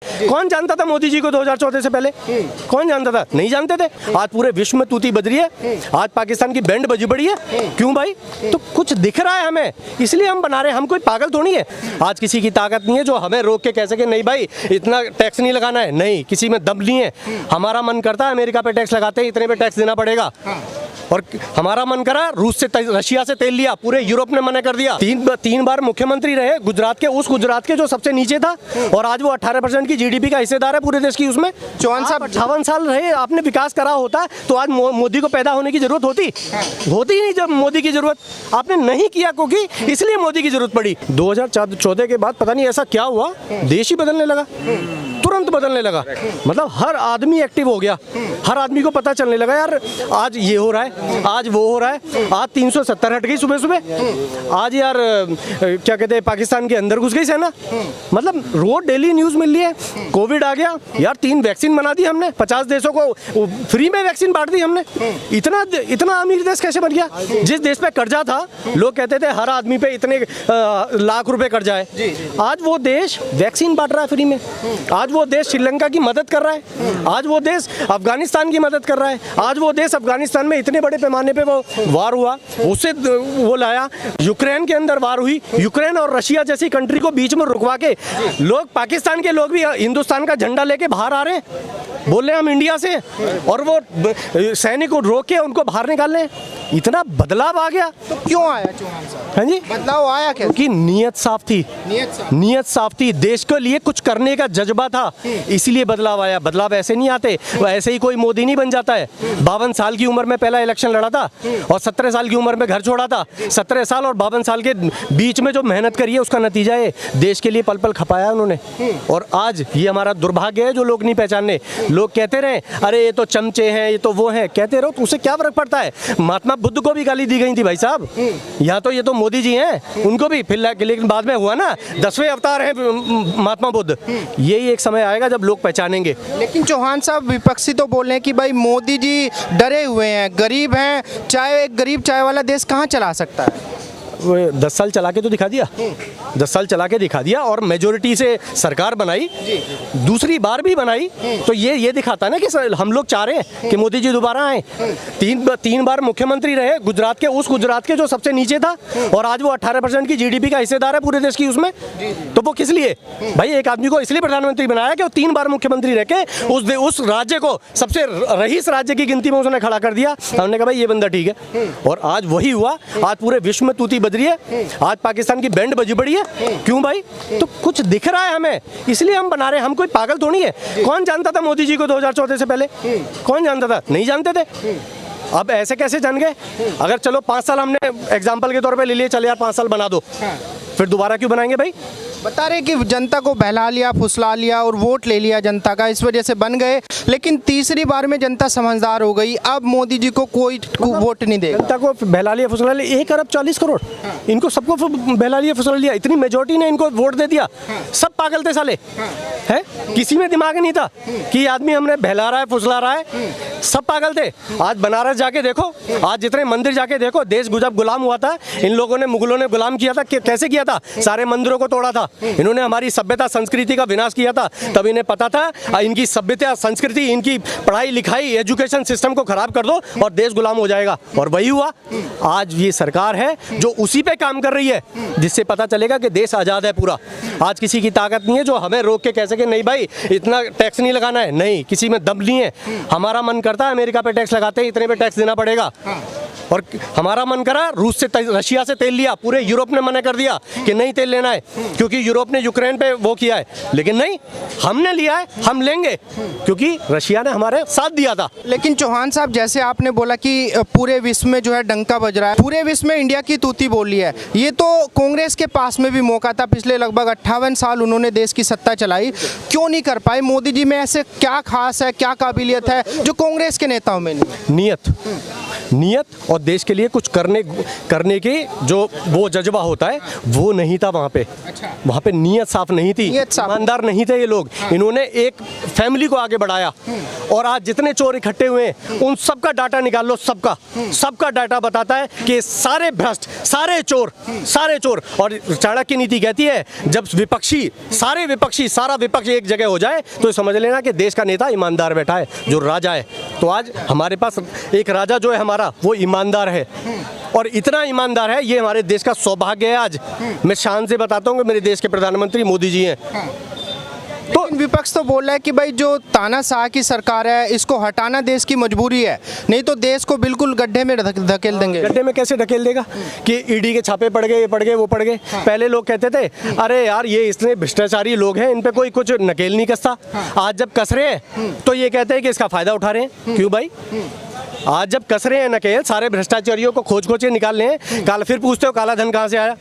कौन जानता था मोदी जी को 2014 से पहले? कौन जानता था? नहीं जानते थे। आज पूरे विश्व में तूती बज रही है, आज पाकिस्तान की बैंड बजी पड़ी है। क्यों भाई? तो कुछ दिख रहा है हमें, इसलिए हम बना रहे हैं। हम कोई पागल थोड़ी है। आज किसी की ताकत नहीं है जो हमें रोक के कह सके नहीं भाई इतना टैक्स नहीं लगाना है। नहीं, किसी में दम नहीं है। हमारा मन करता है अमेरिका पे टैक्स लगाते हैं, इतने पे टैक्स देना पड़ेगा। और हमारा मन करा रूस से रशिया से तेल लिया, पूरे यूरोप ने मना कर दिया। तीन बार मुख्यमंत्री रहे गुजरात के, उस गुजरात के जो सबसे नीचे था, और आज वो 18% की जीडीपी का हिस्सेदार है पूरे देश की। उसमें 58 साल रहे, आपने विकास करा होता तो आज मोदी को पैदा होने की जरूरत होती नहीं। जब मोदी की जरूरत आपने नहीं किया क्योंकि इसलिए मोदी की जरूरत पड़ी। 2014 के बाद पता नहीं ऐसा क्या हुआ, देश ही बदलने लगा, तुरंत बदलने लगा। मतलब हर आदमी एक्टिव हो गया, हर आदमी को पता चलने लगा यार आज ये हो रहा है, आज वो हो रहा है। आज 370 हट गई सुबह सुबह। आज यार क्या कहते हैं पाकिस्तान के अंदर घुस गई सेना। मतलब रोज डेली न्यूज़ मिल रही है। कोविड आ गया यार, 3 वैक्सीन बना दी हमने, 50 देशों को फ्री में वैक्सीन बांट दी हमने। इतना अमीर देश कैसे बन गया? जिस देश पे कर्जा था, लोग कहते थे हर आदमी पे इतने लाख रुपए कर्जा है, आज वो देश वैक्सीन बांट रहा है फ्री में। आज वो देश श्रीलंका की मदद कर रहा है, आज वो देश अफगानिस्तान की मदद कर रहा है। आज वो देश अफगानिस्तान में इतने बड़े पैमाने पे वो वार हुआ, उससे वो लाया। यूक्रेन के अंदर वार हुई, यूक्रेन और रशिया जैसी कंट्री को बीच में रुकवा के लोग, पाकिस्तान के लोग भी हिंदुस्तान का झंडा लेके बाहर आ रहे हैं, बोल रहे हैं हम इंडिया से, और वो सैनिक को रोक के उनको बाहर निकाल रहे हैं। इतना बदलाव आ गया। तो क्यों आया चौहान साहब? हाँ जी, बदलाव आया क्या? क्योंकि नीयत साफ थी। नीयत साफ थी, देश के लिए कुछ करने का जज्बा था, इसलिए बदलाव आया। बदलाव ऐसे नहीं आते, ऐसे ही कोई मोदी नहीं बन जाता है। 52 साल की उम्र में पहला इलेक्शन लड़ा था और 17 साल की उम्र में घर छोड़ा था। 17 साल और 52 साल के बीच में जो मेहनत करी है उसका नतीजा है देश के लिए पल पल खपाया उन्होंने। और आज ये हमारा दुर्भाग्य है जो लोग नहीं पहचानने। लोग कहते रहे अरे ये तो चमचे हैं, ये तो वो हैं, कहते रहो, तो उससे क्या फर्क पड़ता है? महात्मा बुद्ध को भी गाली दी गई थी भाई साहब। यहाँ तो ये तो मोदी जी हैं, उनको भी फिर, लेकिन बाद में हुआ ना 10वें अवतार हैं महात्मा बुद्ध। यही एक समय आएगा जब लोग पहचानेंगे। लेकिन चौहान साहब विपक्षी तो बोल रहे हैं कि भाई मोदी जी डरे हुए हैं, गरीब हैं, चाहे एक गरीब चाय वाला देश कहाँ चला सकता है? 10 साल चला के तो दिखा दिया, 10 साल चला के दिखा दिया और मेजोरिटी से सरकार बनाई, दूसरी बार भी बनाई। तो ये दिखाता है ना कि हम लोग चाह रहे हैं कि मोदी जी दोबारा आए। तीन बार मुख्यमंत्री रहे गुजरात के, उस गुजरात के जो सबसे नीचे था, और आज वो 18% की जीडीपी का हिस्सेदार है पूरे देश की। उसमें तो वो किस लिए भाई? एक आदमी को इसलिए प्रधानमंत्री बनाया कि वो 3 बार मुख्यमंत्री रह के उस राज्य को सबसे रईस राज्य की गिनती में उसने खड़ा कर दिया। हमने कहा भाई ये बंदा ठीक है, और आज वही हुआ। आज पूरे विश्व में तूती बज रही है, आज पाकिस्तान की बैंड बजी पड़ी है। क्यों भाई? तो कुछ दिख रहा है हमें, इसलिए हम बना रहे हैं। हम कोई पागल थोड़ी है। कौन जानता था मोदी जी को 2014 से पहले? कौन जानता था? नहीं जानते थे। अब ऐसे कैसे जान गए? अगर चलो 5 साल हमने एग्जाम्पल के तौर पे ले लिए, चले यार 5 साल बना दो, फिर दोबारा क्यों बनाएंगे भाई? बता रहे कि जनता को बहला लिया, फुसला लिया और वोट ले लिया जनता का, इस वजह से बन गए। लेकिन तीसरी बार में जनता समझदार हो गई, अब मोदी जी को कोई वोट नहीं देगा। जनता को बहला लिया, फुसला लिया। 1 अरब 40 करोड़ इनको सबको बहला लिया, फुसला लिया। इतनी मेजोरिटी ने इनको वोट दे दिया। सब पागल थे साले, है? किसी में दिमाग नहीं था कि आदमी हमने बहला रहा है, फुसला रहा है। सब पागल थे। आज बनारस जाके देखो, आज जितने मंदिर जाके देखो, देश जब गुलाम हुआ था, इन लोगों ने, मुगलों ने गुलाम किया था, कैसे किया था? सारे मंदिरों को तोड़ा था इन्होंने, हमारी सभ्यता संस्कृति का विनाश किया था। तब इन्हें पता था इनकी सभ्यता संस्कृति, इनकी पढ़ाई लिखाई, एजुकेशन सिस्टम को खराब कर दो और देश गुलाम हो जाएगा। और वही हुआ। आज ये सरकार है जो उसी पे काम कर रही है, जिससे पता चलेगा कि देश आज़ाद है पूरा। आज किसी की ताकत नहीं है जो हमें रोक के कह सके नहीं भाई इतना टैक्स नहीं लगाना है। नहीं, किसी में दम नहीं है। हमारा मन करता है अमेरिका पे टैक्स लगाते हैं, इतने पे टैक्स देना पड़ेगा। और हमारा मन करा रूस से रशिया से तेल लिया, पूरे यूरोप ने मना कर दिया कि नहीं तेल लेना है, क्योंकि यूरोप ने यूक्रेन पे वो किया है। लेकिन नहीं, हमने लिया है, हम लेंगे, क्योंकि रशिया ने हमारे साथ दिया था। लेकिन चौहान साहब, जैसे आपने बोला कि पूरे विश्व में जो है डंका बज रहा है, पूरे विश्व में इंडिया की तूती बोली है। ये तो कांग्रेस के पास में भी मौका था, पिछले लगभग 58 साल उन्होंने देश की सत्ता चलाई, क्यों नहीं कर पाए? मोदी जी में ऐसे क्या खास है, क्या काबिलियत है जो कांग्रेस के नेताओं में नहीं? नियत नियत और देश के लिए कुछ करने के जो वो जज्बा होता है वो नहीं था वहाँ पे। वहाँ पे नियत साफ नहीं थी, ईमानदार नहीं थे ये लोग। इन्होंने एक फैमिली को आगे बढ़ाया और आज जितने चोर इकट्ठे हुए हैं उन सबका डाटा निकाल लो, सबका डाटा बताता है कि सारे भ्रष्ट, सारे चोर। और चाणक्य नीति कहती है जब सारा विपक्ष एक जगह हो जाए तो समझ लेना कि देश का नेता ईमानदार बैठा है, जो राजा है। तो आज हमारे पास एक राजा जो है हमारा, वो ईमानदार है और इतना ईमानदार है, ये हमारे देश का सौभाग्य है। आज मैं शान से बताता हूँ कि मेरे देश के प्रधानमंत्री मोदी जी हैं। तो विपक्ष तो बोल रहा है कि भाई जो तानाशाह की सरकार है इसको हटाना देश की मजबूरी है, नहीं तो देश को बिल्कुल गड्ढे में धकेल देंगे। गड्ढे में कैसे धकेल देगा कि ईडी के छापे पड़ गए, ये पड़ गए, वो पड़ गए। पहले लोग कहते थे अरे यार ये इतने भ्रष्टाचारी लोग हैं, इन पे कोई कुछ नकेल नहीं कसता। आज जब कस रहे हैं तो ये कहते हैं कि इसका फायदा उठा रहे हैं। क्यों भाई? आज जब कस रहे हैं नकेल, सारे भ्रष्टाचारियों को खोज के निकाल लें, कल फिर पूछते हो काला धन कहाँ से आया?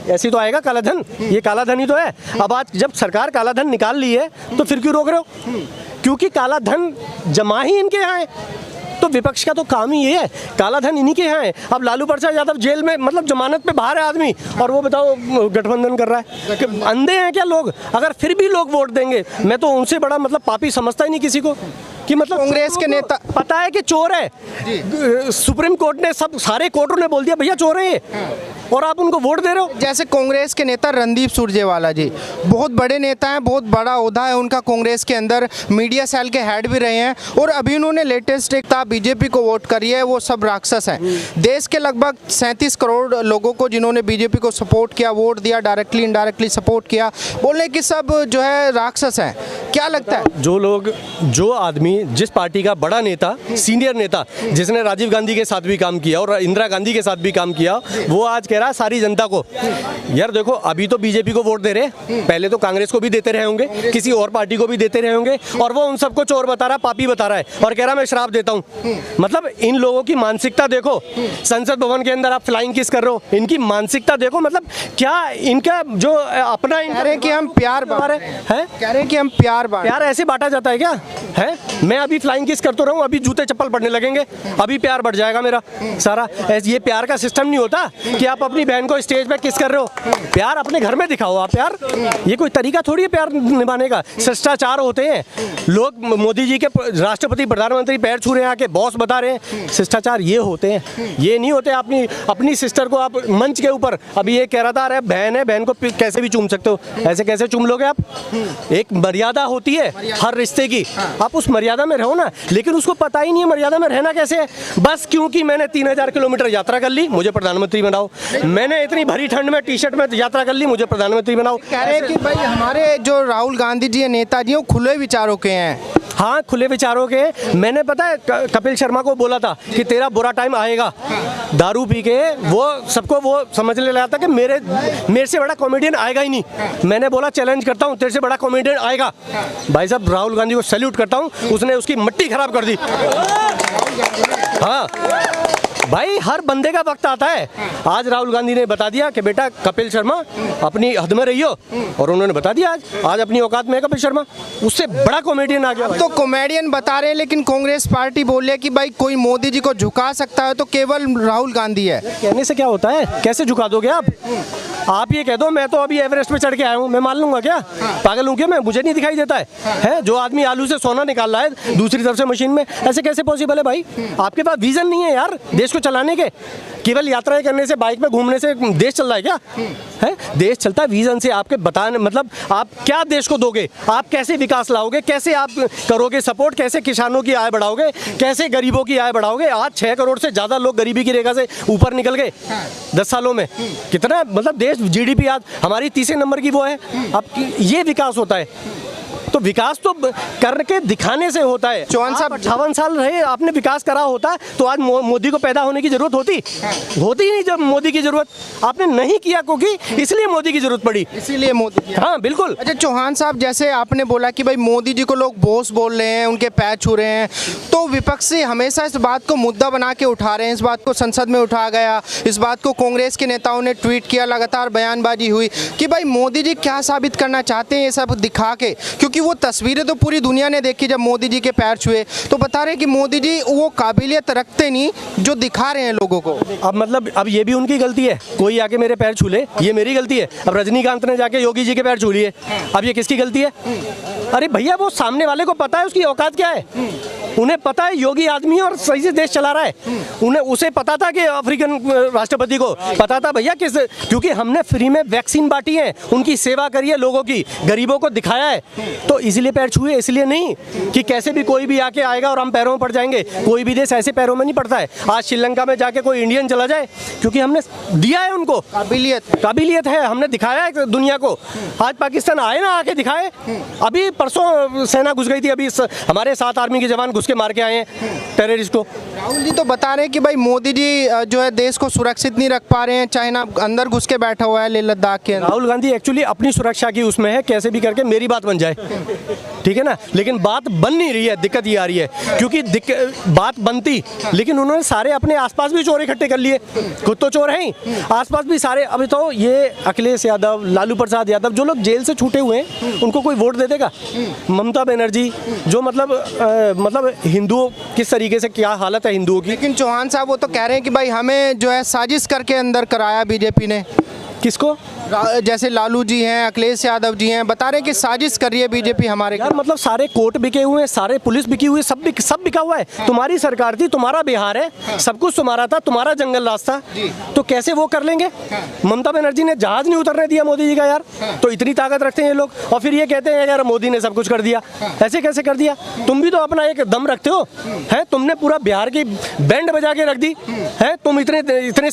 ऐसी तो आएगा काला धन, ये काला धन ही तो है। अब आज जब सरकार काला धन निकाल ली है तो फिर क्यों रोक रहे हो? क्योंकि काला धन जमा ही इनके यहाँ है। तो विपक्ष का तो काम ही ये है, काला धन इन्हीं के यहाँ है। अब लालू प्रसाद यादव जेल में, मतलब जमानत पे बाहर है आदमी, और वो बताओ गठबंधन कर रहा है। अंधे हैं क्या लोग? अगर फिर भी लोग वोट देंगे, मैं तो उनसे बड़ा मतलब पापी समझता ही नहीं किसी को, कि मतलब कांग्रेस के नेता पता है कि चोर है। सुप्रीम कोर्ट ने सारे कोर्टों ने बोल दिया भैया चोर है ये, और आप उनको वोट दे रहे हो। जैसे कांग्रेस के नेता रणदीप सुरजेवाला जी बहुत बड़े नेता हैं, बहुत बड़ा ओहदा है उनका कांग्रेस के अंदर, मीडिया सेल के हेड भी रहे हैं, और अभी उन्होंने लेटेस्ट एक था बीजेपी को वोट करी है, वो सब राक्षस हैं। देश के लगभग 37 करोड़ लोगों को जिन्होंने बीजेपी को सपोर्ट किया, वोट दिया, डायरेक्टली इनडायरेक्टली सपोर्ट किया, बोले कि सब जो है राक्षस हैं। क्या लगता है जो आदमी, जिस पार्टी का बड़ा नेता, सीनियर नेता, जिसने राजीव गांधी के साथ भी काम किया और इंदिरा गांधी के साथ भी काम किया, वो आज कह रहा है सारी जनता को यार देखो अभी तो बीजेपी को वोट दे रहे, पहले तो कांग्रेस को भी देते रहे होंगे, किसी और पार्टी को भी देते रहे होंगे, और वो उन सबको चोर बता रहा, पापी बता रहा है, और कह रहा मैं श्राप देता हूँ। मतलब इन लोगों की मानसिकता देखो, संसद भवन के अंदर आप फ्लाइंग किस कर रहे हो, इनकी मानसिकता देखो। मतलब क्या इनका जो अपना कह रहे हैं कि हम प्यार बांट रहे हैं, कह रहे हैं कि हम प्यार ऐसे बांटा जाता है क्या? है मैं अभी फ्लाइंग किस करता रहूं, अभी जूते चप्पल पड़ने लगेंगे, अभी प्यार बढ़ जाएगा मेरा सारा। ये प्यार का सिस्टम नहीं होता कि आप अपनी बहन को स्टेज पे किस कर रहे हो। प्यार अपने घर में दिखाओ आप यार, ये कोई तरीका थोड़ी है प्यार निभाने का। शिष्टाचार होते हैं लोग, मोदी जी के राष्ट्रपति प्रधानमंत्री पैर छू रहे हैं, आके बॉस बता रहे हैं, शिष्टाचार ये होते हैं, ये नहीं होते। अपनी सिस्टर को आप मंच के ऊपर, अभी ये कह रहा था अरे बहन है, बहन को कैसे भी चूम सकते हो, ऐसे कैसे चूम लोगे आप? एक मर्यादा होती है हर रिश्ते की, आप उस मर्यादा में रहो ना। लेकिन उसको पता ही नहीं है मर्यादा में रहना कैसे है। बस क्योंकि मैंने 3000 किलोमीटर यात्रा कर ली, मुझे प्रधानमंत्री बनाओ। मैंने इतनी भरी ठंड में टी-शर्ट में यात्रा कर ली, मुझे प्रधानमंत्री बनाओ। कह रहे हैं कि भाई हमारे जो राहुल गांधी जी नेता जी, वो खुले विचारों के हैं। हाँ, खुले विचारों के। मैंने पता है कपिल शर्मा को बोला था कि तेरा बुरा टाइम आएगा। दारू पी के वो सबको वो समझने लगा था कि मेरे से बड़ा कॉमेडियन आएगा ही नहीं। मैंने बोला चैलेंज करता हूँ, तेरे से बड़ा कॉमेडियन आएगा। भाई साहब राहुल गांधी को सैल्यूट करता हूँ, उसने उसकी मिट्टी खराब कर दी। हाँ भाई, हर बंदे का वक्त आता है। आज राहुल गांधी ने बता दिया कि बेटा कपिल शर्मा अपनी हद में रहियो, और उन्होंने बता दिया आज अपनी औकात में है कपिल शर्मा। उससे बड़ा कॉमेडियन आ गया। तो कॉमेडियन बता रहे हैं, लेकिन कांग्रेस पार्टी बोल रही है कि भाई कोई मोदी जी को झुका सकता है तो केवल राहुल गांधी है। कहने से क्या होता है, कैसे झुका दोगे आप ये कह दो मैं तो अभी एवरेस्ट पे चढ़ के आया हूँ, मैं मान लूंगा क्या? पागल हूँ क्या मैं? मुझे नहीं दिखाई देता है जो आदमी आलू से सोना निकाल रहा है दूसरी तरफ से मशीन में, ऐसे कैसे पॉसिबल है भाई? आपके पास विजन नहीं है यार देश को चलाने के। केवल यात्राएं करने से, बाइक पे घूमने से देश चल रहा है क्या? है देश चलता है विजन से। आपके बताने मतलब आप क्या देश को दोगे, आप कैसे विकास लाओगे, कैसे आप करोगे सपोर्ट, कैसे किसानों की आय बढ़ाओगे, कैसे गरीबों की आय बढ़ाओगे। आज 6 करोड़ से ज्यादा लोग गरीबी की रेखा से ऊपर निकल गए 10 सालों में। कितना मतलब देश जीडीपी आज हमारी तीसरे नंबर की वो है। अब ये विकास होता है तो विकास तो करके दिखाने से होता है। चौहान साहब 58 साल रहे, आपने विकास करा होता तो आज मोदी को पैदा होने की जरूरत होती ही नहीं। जब मोदी की जरूरत आपने नहीं किया क्योंकि इसलिए मोदी की जरूरत पड़ी, इसीलिए मोदी। हाँ बिल्कुल। अच्छा चौहान साहब, जैसे आपने बोला कि भाई मोदी जी को लोग बॉस बोल रहे हैं, उनके पैर छू रहे हैं, तो विपक्ष से हमेशा इस बात को मुद्दा बना के उठा रहे हैं, इस बात को संसद में उठाया गया, इस बात को कांग्रेस के नेताओं ने ट्वीट किया, लगातार बयानबाजी हुई कि भाई मोदी जी क्या साबित करना चाहते हैं ये सब दिखा के, क्योंकि क्योंकि वो तस्वीरें तो पूरी दुनिया ने देखी जब मोदी जी के पैर छुए, तो बता रहे हैं कि मोदी जी वो काबिलियत रखते नहीं जो दिखा रहे हैं लोगों को। अब मतलब अब ये भी उनकी गलती है, कोई आके मेरे पैर छू ले, ये मेरी गलती है। अब रजनीकांत ने जाके योगी जी के पैर छू लिए, अब ये किसकी गलती है? अरे भैया वो सामने वाले को पता है उसकी औकात क्या है, उन्हें पता है योगी आदमी है और सही से देश चला रहा है। उन्हें उसे पता था कि अफ्रीकन राष्ट्रपति को पता था भैया किस, क्योंकि हमने फ्री में वैक्सीन बांटी है, उनकी सेवा करी है, लोगों की, गरीबों को दिखाया है, तो इसलिए पैर छुए। इसलिए नहीं कि कैसे भी कोई भी आके आएगा और हम पैरों में पड़ जाएंगे। कोई भी देश ऐसे पैरों में नहीं पड़ता है। आज श्रीलंका में जाके कोई इंडियन चला जाए, क्योंकि हमने दिया है उनको काबिलियत है, हमने दिखाया है दुनिया को। आज पाकिस्तान आए ना, आके दिखाए। अभी परसों सेना घुस गई थी, अभी हमारे 7 आर्मी के जवान घुस के मार के आए हैं टेररिस्ट को। राहुल जी तो बता रहे हैं कि भाई मोदी जी जो है देश को सुरक्षित नहीं रख पा रहे हैं, चाइना अंदर घुस के बैठा हुआ है लेह लद्दाख के अंदर। राहुल गांधी एक्चुअली अपनी सुरक्षा की उसमें है, कैसे भी करके मेरी बात बन जाए, ठीक है ना। लेकिन बात बन नहीं रही है, दिक्कत ये आ रही है, क्योंकि बात बनती, लेकिन उन्होंने सारे अपने आसपास भी चोर इकट्ठे कर लिए। खुद तो चोर हैं ही, आसपास भी सारे। अभी तो ये अखिलेश यादव, लालू प्रसाद यादव, जो लोग जेल से छूटे हुए हैं, उनको कोई वोट दे देगा? ममता बनर्जी जो मतलब हिंदुओं किस तरीके से क्या हालत है हिंदुओं की। लेकिन चौहान साहब वो तो कह रहे हैं कि भाई हमें जो है साजिश करके अंदर कराया बीजेपी ने। किसको? जैसे लालू जी हैं, अखिलेश यादव जी हैं, बता रहे हैं कि साजिश कर रही है बीजेपी हमारे। यार मतलब सारे कोर्ट बिके हुए हैं, सारे पुलिस बिकी हुई है, सब बिका हुआ है। तुम्हारी सरकार थी, तुम्हारा बिहार है, सब कुछ तुम्हारा था, तुम्हारा जंगल राज था, तो कैसे वो कर लेंगे? ममता बनर्जी ने जहाज नहीं उतरने दिया मोदी जी का यार, तो इतनी ताकत रखते हैं ये लोग। और फिर ये कहते हैं यार मोदी ने सब कुछ कर दिया। ऐसे कैसे कर दिया? तुम भी तो अपना एक दम रखते हो, है? तुमने पूरा बिहार की बैंड बजा के रख दी है। तुम इतने